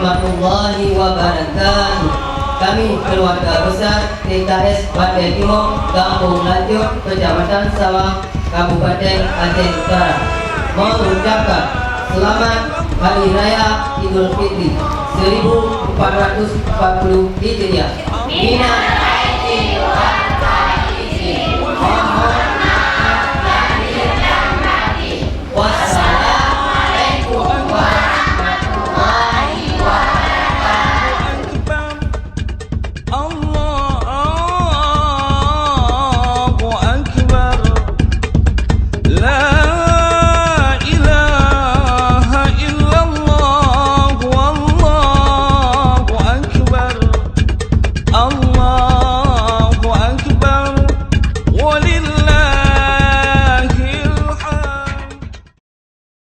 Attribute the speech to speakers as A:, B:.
A: warahmatullahi wabarakatuh. Kami keluarga besar TKS Pantai Timur, Kampung Lanjut, Kecamatan Sawang, Kabupaten Aceh Utara, mengucapkan selamat Hari Raya Idul Fitri 1440 Hijriah. Minal aidin wal faizin. Mohon maaf lahir dan batin. Wassalamualaikum warahmatullahi wabarakatuh.
B: Allahu Akbar. La ilaha illallah. Wallahu Akbar. Allah